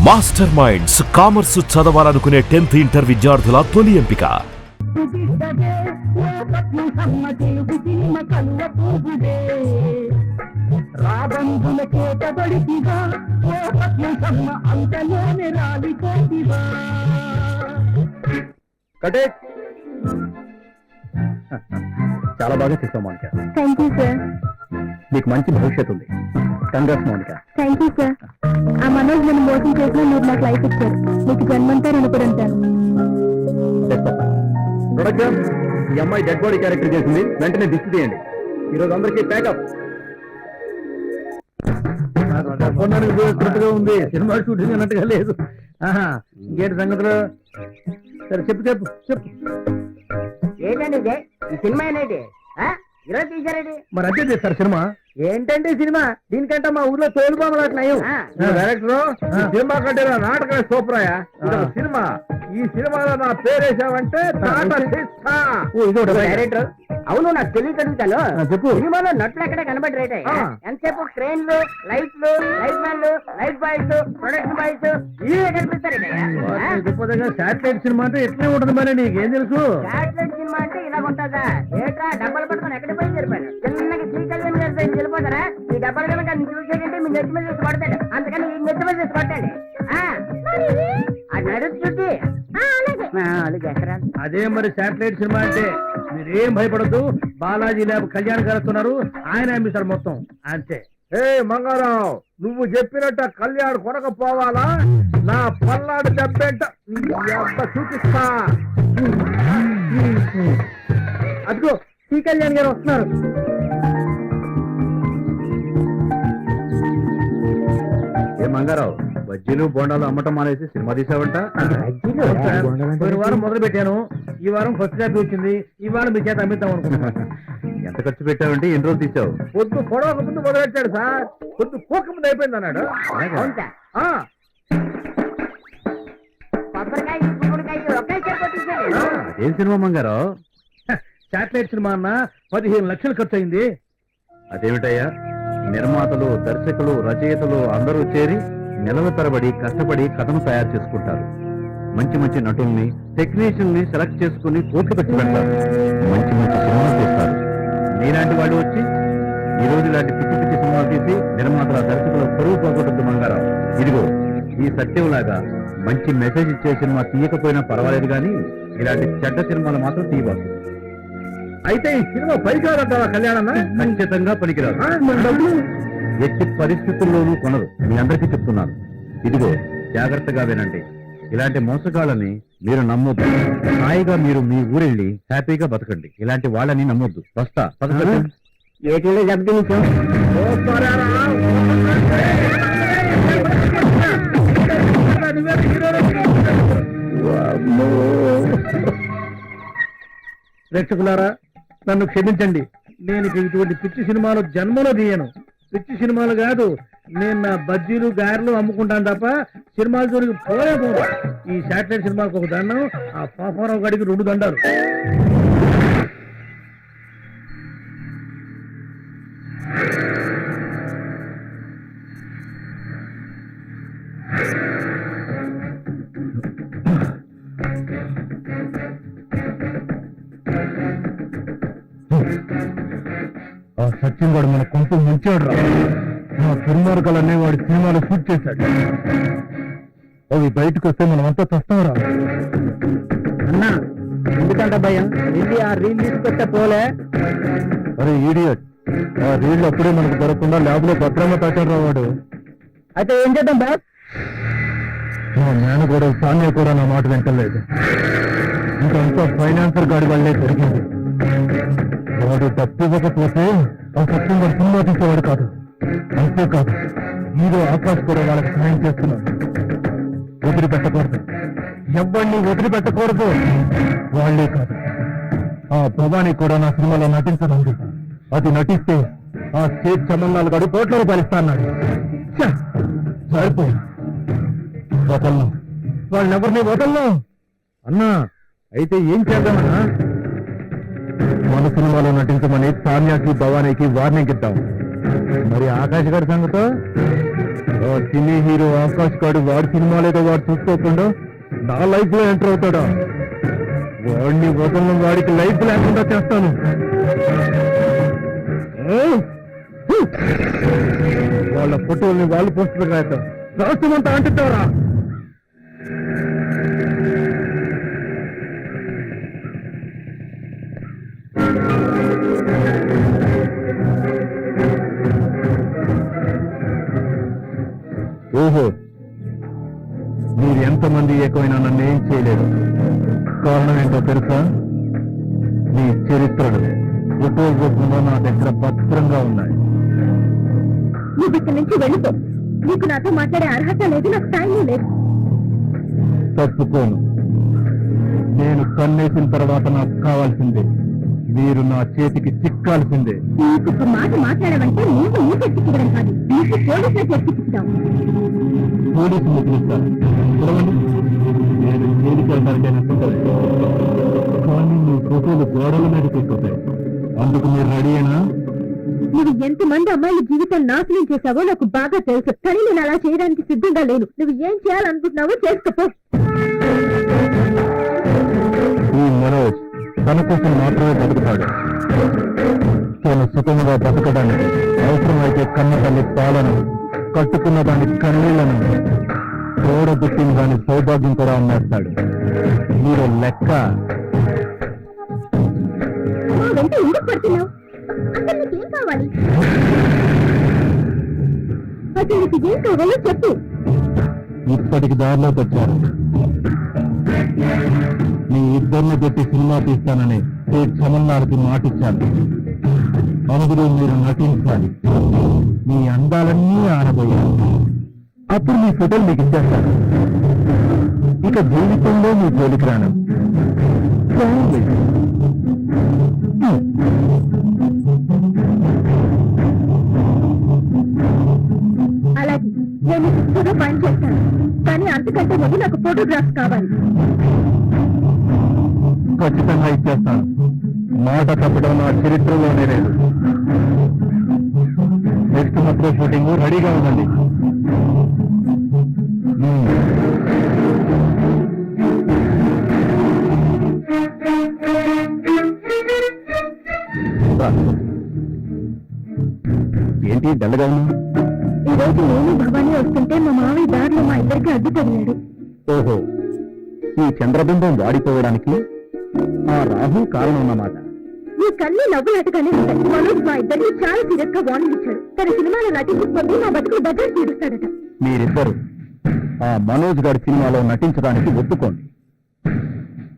Master minds commerce చదవాలనుకునే 10th inter విద్యార్థుల తొలి ఎంపిక. చాలా బాగా చేస్తాం మౌనిక. Thank you sir. మీకు మంచి భవిష్యత్తు ఉంది. Congrats Mounika. Thank you sir. ఆ మనోజ్ నన్ను మోసం చేసినా మీరు నాకు లైఫ్ ఇచ్చారు. మీకు జన్మంతా రుణపడి ఉంటాను. ప్రొడక్షన్ ఈ అమ్మాయి డెడ్ బాడీ క్యారెక్టర్ చేసింది, వెంటనే దిష్టి తీయండి. ఈరోజు అందరికీ ప్యాకప్. ఉపయోగకరంగా ఉంది, సినిమా షూటింగ్ అన్నట్టుగా లేదు. ఇంకేంటి సంగతులు? సరే చెప్పు చెప్పు చెప్పు. ఏంటండి ఇది? ఈ సినిమా ఏంటి ఈరోజు తీశారండి? మరి అదే చేస్తారు సినిమా. ఏంటంటే సినిమా దీనికంటే మా ఊర్లో తోలుబాములు అట్లయం. డైరెక్టర్ సినిమా కంటే నాటకమే సూపరాయా. సినిమా ఈ సినిమాలో నా పేరేసావంటే డైరెక్టర్ అవును నాకు తెలియగలుగుతాను. చెప్పు. సినిమాలో నటులు ఎక్కడ కనబడి ఎంతసేపు ట్రైన్లు లైట్లు లైట్ మ్యాన్లు లైట్ బాయ్స్ ప్రొడక్షన్ బాయ్స్ ఇవే కనిపిస్తారండి. శాటిలైట్ సినిమా అంటే ఎట్లే ఉంటుంది మరి, నీకేం తెలుసు? శాటిలైట్ సినిమా అంటే ఇలా ఉంటుందా? ఏట్రా డబ్బలు పట్టుకొని ఎక్కడ పోయి జరిపారు? చిన్నగా శ్రీకళ్యాణ్ గారి సైడ్ వెళ్ళిపోతారా? ఈ డబ్బలు కనుక చూసేటంటే మీ నెత్తి మీద చేసి కొడతాడు, అందుకని ఈ నెత్తి మీద చేసి కొట్టాడు. నడుచుంటే అదే మరి శాటిలైట్ సినిమా అంటే. మీరేం భయపడద్దు, బాలాజీ ల్యాబ్ కళ్యాణ్ గారు వస్తున్నారు, ఆయన అమ్మిస్తారు మొత్తం అంతే. ఏ మంగారావు, నువ్వు చెప్పినట్ట కళ్యాణ్ కొనకపోవాలా? నా పల్నాడు దెబ్బేంట చూపిస్తా. అదిగో శ్రీ కళ్యాణ్ గారు వస్తున్నారు. ఏ మంగారావు, బజ్జీలు బోండాలు అమ్మటం మానేసి సినిమా తీసావంట? పోయిన వారం మొదలు పెట్టాను, ఈ వారం ఫస్ట్ కాపీ వచ్చింది, ఈ వారం మీ చేత అమ్మిద్దాం అనుకుంటున్నాను. ఎంత ఖర్చు పెట్టావంటే ఎన్ని రోజులు తీసావు? పొద్దు పొడవక ముందు మొదలు పెట్టాడు సార్, పొద్దు పోక ముందు అయిపోయింది అన్నాడు. అదేం సినిమా మంగారావు? శాటిలైట్ సినిమా అన్న 15 లక్షలు ఖర్చు అయింది. అదేమిటయ్యా, నిర్మాతలు దర్శకులు రచయితలు అందరూ చేరి నెలల తరబడి కష్టపడి కథను తయారు చేసుకుంటారు. మంచి మంచి నటుల్ని టెక్నీషియన్ ని సెలెక్ట్ చేసుకుని కోట్లు ఖర్చు పెడతారు, మంచి మంచి సినిమాలు తీస్తారు. మీలాంటి వాళ్ళు వచ్చి ఈ రోజు ఇలాంటి పిచ్చి పిచ్చి సినిమాలు తీసి నిర్మాతల దర్శకుల పొరుగు పోగొట్టద్దు మంగారావు. ఇదిగో ఈ సత్యంలాగా మంచి మెసేజ్ ఇచ్చే సినిమా తీయకపోయినా పర్వాలేదు, కానీ ఇలాంటి చెడ్డ సినిమాలు మాత్రం తీయబాదు. అయితే ఈ సినిమా పనికిరాదంటావా కళ్యాణన్న? ఖచ్చితంగా పనికిరాదు. ఎట్టి పరిస్థితుల్లోనూ కొనరు, మీ అందరికీ చెప్తున్నాను. ఇదిగో జాగ్రత్తగా వినండి, ఇలాంటి మోసగాళ్ళని మీరు నమ్మొద్దు. హాయిగా మీరు మీ ఊరెళ్ళి హ్యాపీగా బతకండి. ఇలాంటి వాళ్ళని నమ్మొద్దు. వస్తా ప్రేక్షకులారా, నన్ను క్షమించండి. నేను ఇటువంటి పిచ్చి సినిమాలు జన్మలో తీయను. పిచ్చి సినిమాలు కాదు, నేను నా బజ్జీలు గారెలు అమ్ముకుంటాను తప్ప సినిమాల జోలికి పోలే పోను. ఈ శాటిలైట్ సినిమాకు ఒక దండం, ఆ పాపారావు గడికి 2 దండాలు. ఆ సత్యం వాడు మన కొంత ముంచాడు రా. మా దుర్మార్గాలన్నీ వాడి సినిమాలు షూట్ చేశాడు. అవి బయటకు వస్తే మనమంతా చస్తాంరా. అన్నా ఎందుకంట భయం? వెళ్ళి ఆ రీల్ తీసుకొస్తే పోలే. అరే ఈడియట్, ఆ రీల్ అప్పుడే మనకు దొరకకుండా ల్యాబ్ లో భద్రంగా పెట్టాడు వాడు. అయితే ఏం చేద్దాం బాస్? నేను కూడా సాన్య కూడా నా మాట వింటలేదు. ఇంకంతా ఫైనాన్సర్ గాడి వాళ్ళే జరిగింది. వాడు తప్పివ్వకపోతే ఆ సత్యం వాడు సినిమా తీసేవాడు కాదు. అంతేకాదు, హీరో ఆకాశ్ కూడా వాళ్ళకి సహాయం చేస్తున్నాడు. వదిలిపెట్టకూడదు, ఎవరిని వదిలిపెట్టకూడదు. వాళ్లే కాదు, ఆ భవానీ కూడా నా సినిమాలో నటించనుంది. అది నటిస్తే ఆ స్టేట్ సంబంధాలు గడు కోట్ల రూపాయలు ఇస్తా అన్నాడు. సరిపోయి వదలను, వాళ్ళెవరిని వదలను. అన్నా అయితే ఏం చేద్దామన్నా? మన సినిమాలో నటించమని సామ్యాకి భవానీకి వార్నింగ్ ఇద్దాం. మరి ఆకాశ్ గారి సంగతో ఆ సినీ హీరో ఆకాష్ గాడు వాడి సినిమాలేదో వాడు చూసుకోకుండా నా లైఫ్ లో ఎంటర్ అవుతాడా? వాడిని వదలను, వాడికి లైఫ్ లేకుండా చేస్తాను. వాళ్ళ ఫోటోల్ని వాళ్ళు పోస్టులు రాయటం రాష్ట్రమంతా అంటుతారా? ఓహో, మీరు ఎంతమంది ఎక్కువైనా నన్ను ఏం చేయలేదు. కారణం ఏంటో తెలుసా? మీ చరిత్రలు ఫోటో రూపంలో నా దగ్గర భద్రంగా ఉన్నాయి. నువ్వు ఇక్కడి నుంచి వెళ్ళిపో. నీకు నాతో మాట్లాడే అర్హత లేదు, నాకు టైం లేదు. తప్పుకోను. నేను కన్నేసిన తర్వాత నాకు కావాల్సిందే. మీరు నా చేతికి చిక్కాల్సిందే. నీకు ఒక మాట మాట్లాడమంటే నువ్వు నీ చెట్టుకివ్వడం కాదు, నీకు పోలీసులు చెట్టుకిస్తావు. పోలీసులు పిలుస్తాను. చూడండి, నేను జైలుకి వెళ్ళడానికైనా సిద్ధమే. కానీ మీ ఫోటోలు గోడల మీద తీసుకొస్తాయి. అందుకు మీరు రెడీయేనా? నువ్వు ఎంతమంది అమ్మాయిల జీవితం నాశనం చేశావో నాకు బాగా తెలుసు, కానీ నేను అలా చేయడానికి సిద్ధంగా లేను. నువ్వు ఏం చేయాలనుకుంటున్నావో చేసుకోపో. ఈ మనోజ్ తన కోసం మాత్రమే బతుకుతాడు. తను సుఖంగా బతకడానికి అవసరమైతే కన్న తల్లి పాలను, కట్టుకున్న దాని కన్నీళ్లను, తోడబుట్టిన దాని సౌభాగ్యం కూడా అమ్మేస్తాడు. మీరు లెక్క. వెంట ఎందుకు పడుతున్నావు? అసలు నీకేం కావాలి? అసలు నీకు ఏం కావాలో చెప్పు. ఇప్పటికి దారిలోకి వచ్చారు. మీ ఇద్దరిని పెట్టి సినిమా తీస్తానని చమన్నాలకి మాటిచ్చాను. అందులో మీరు నటించాలి. మీ అందాలన్నీ ఆనబోయారు. అప్పుడు మీ ఫోటోలు మీకు ఇచ్చేస్తాను. ఇక జీవితంలో మీ జోలికి రాను. అలాగే నేను ఫోటో పని చేస్తాను, కానీ అంతకంటే ముందు నాకు ఫోటోగ్రాఫ్స్ కావాలి. ఖచ్చితంగా ఇచ్చేస్తాను. మాట తప్పడం నా చరిత్రలోనే లేదు. నెక్స్ట్ మంత్ షూటింగ్ రెడీగా ఉందండి. ఏంటి డల్గా ఉన్నా? ఈ రోజు నేను భవానీ వస్తుంటే మా మావయ్య దారిలో మా ఇద్దరికి అడ్డు తగిలాడు. ఓహో, ఈ చంద్రబింబం వాడిపోవడానికి ఆ రాహు కారణం అన్నమాట. ఈ కన్నీ నవ్వులాటగానే ఉంటాయి. మనోజ్ మా ఇద్దరిని చాలా సీరియస్ గా వార్నింగ్ ఇచ్చాడు. తన సినిమాలో నటించకపోతే మా బతుకు బద్దలు తీరుస్తాడట. మీరిద్దరు ఆ మనోజ్ గారి సినిమాలో నటించడానికి ఒప్పుకోండి.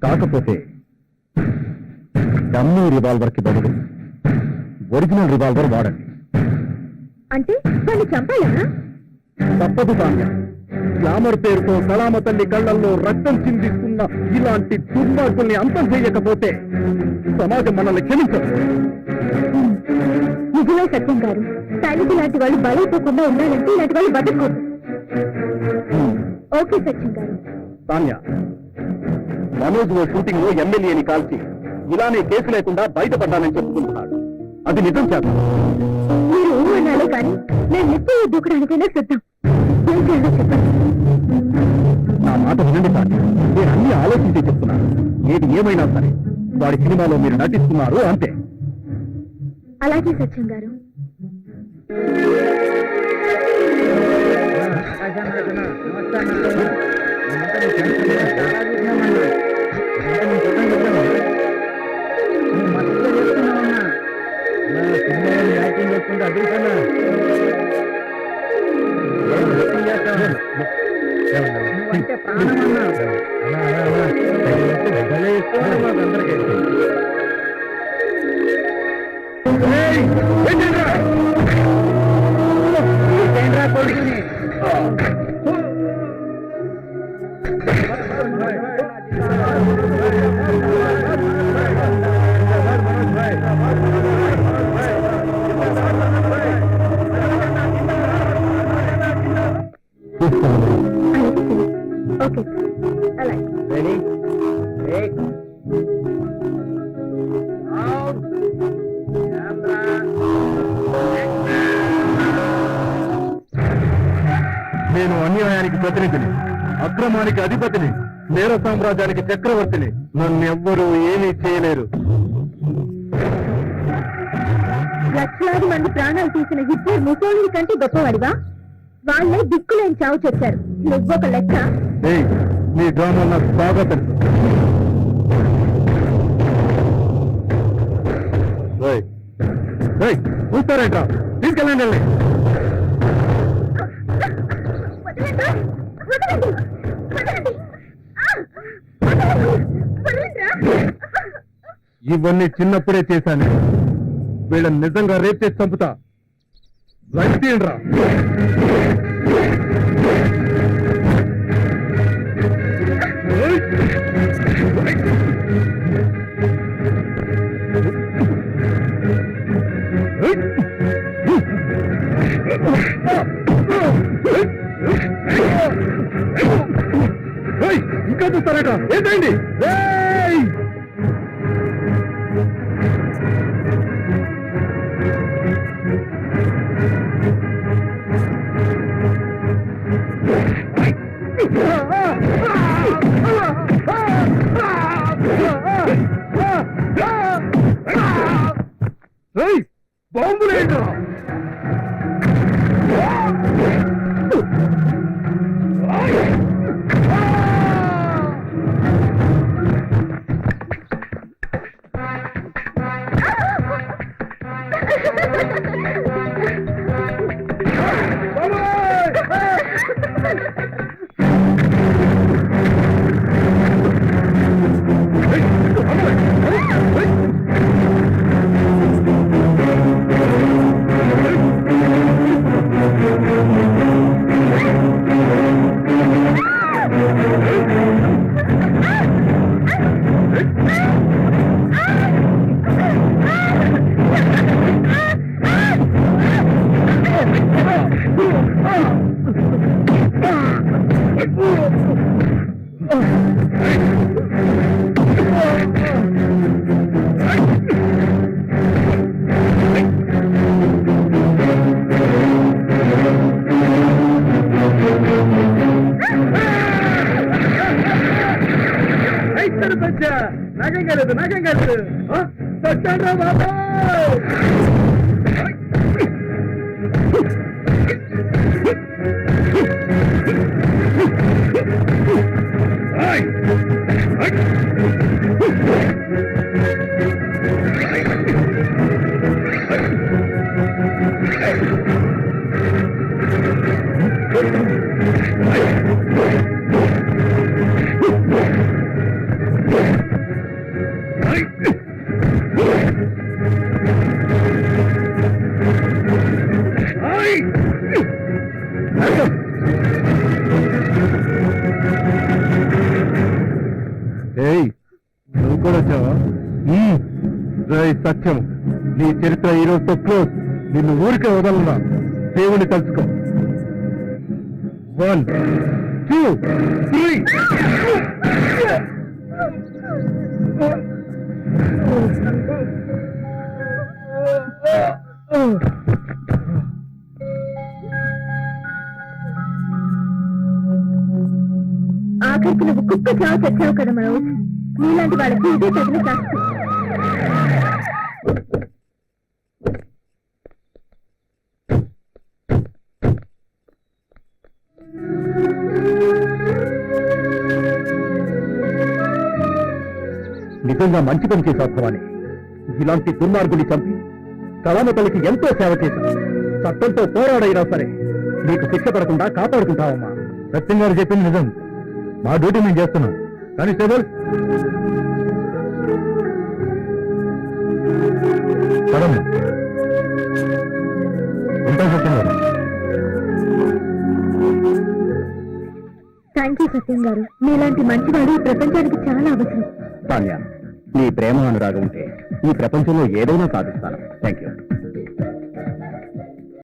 కాకపోతే డమ్మీ రివాల్వర్ కి బదులు ఒరిజినల్ రివాల్వర్ వాడండి. అంటే వాళ్ళు చంపాలనా? తప్పదు కాంగా. గ్లామర్ పేరుతో సలామ తల్లి కళ్ళల్లో రక్తం చిందిస్తున్న ఇలాంటి దుర్మార్గుల్ని అంతం చేయకపోతే సమాజం మనల్ని క్షమించదు. నిజమే సత్యం గారు. టైంకి లాంటి వాళ్ళు బలైపోకుండా ఉండాలంటే ఇలాంటి వాళ్ళు బతకూడదు. ఓకే సత్యం గారు. తాన్యా, మనోజ్ ఓ షూటింగ్ లో ఎమ్మెల్యేని కాల్చి ఇలానే కేసు లేకుండా బయటపడ్డానని చెప్పుకుంటున్నాడు. అది నిజం చేద్దాం. మీరు ఊహన్నాలే కానీ నేను నిత్యం దూకడానికైనా సిద్ధం. ఏం చేయాలో చెప్పండి. నా మాట వినండి తాన్యా. నేను అన్ని ఆలోచించి చెప్తున్నాను. ఏది ఏమైనా సరే వాడి సినిమాలో మీరు నటిస్తున్నారు అంతే. అలాగే సత్యం గారు. అంటే ప్రాణమన్నా కొడుకుని ఓకే అలాగే. రెడీ అక్రమానికి అధిపతిని, నేర సామ్రాజ్యానికి చక్రవర్తిని. నన్నెవ్వరూ ఏమీ చేయలేరు. లక్షలాది మంది ప్రాణాలు తీసిన హిట్లర్ ముసోలిని కంటే గొప్పవాడివా? వాళ్ళే దిక్కులేని చావు చెప్పారు. నువ్వొక లెక్క. ఏయ్, నీ డ్రామా నాకు బాగా తెలుసు. చూస్తారేంట్రా? తీసుకెళ్ళండి. ఇవన్నీ చిన్నప్పుడే చేశాను. వీళ్ళని నిజంగా రేప్ చేసి చంపుతా. లైఫ్ తీయండిరా. ఇంకా చూస్తారట? ఏంటండి? బాంబులేంట్రా? నాకేం కాలేదు. చచ్చాడ్రా బాబా. నువ్వు కూడా వచ్చావా? సత్యం, నీ చరిత్ర ఈ రోజుతో క్లోజ్. నిన్ను ఊరికే వదలనా. దేవుని తలుచుకో. 1 2 3. ఆఖరికి నువ్వు కుక్క చావు చచ్చావు కదా మనోజ్. నీలాంటి వాళ్ళకి ఇదే తగిన శాస్త్రం. నిజంగా మంచి పని చేశావు భవాని. ఇలాంటి దుర్మార్గుని చంపి కళామతలికి ఎంతో సేవ చేశావు. చట్టంతో పోరాడైనా సరే నీకు శిక్ష పడకుండా కాపాడుకుంటావమ్మా. సత్యం గారు చెప్పింది నిజం. మా డ్యూటీ మేము చేస్తున్నాం. కానిస్టేబుల్ పదమ్మా. ఉంటా సత్యం గారు. థ్యాంక్ యూ సత్యం గారు. మీలాంటి మంచివాడు ఈ ప్రపంచానికి చాలా అవసరం. తాన్యా, నీ ప్రేమ అనురాగం ఉంటే ఈ ప్రపంచంలో ఏదైనా సాధిస్తాను. Thank you.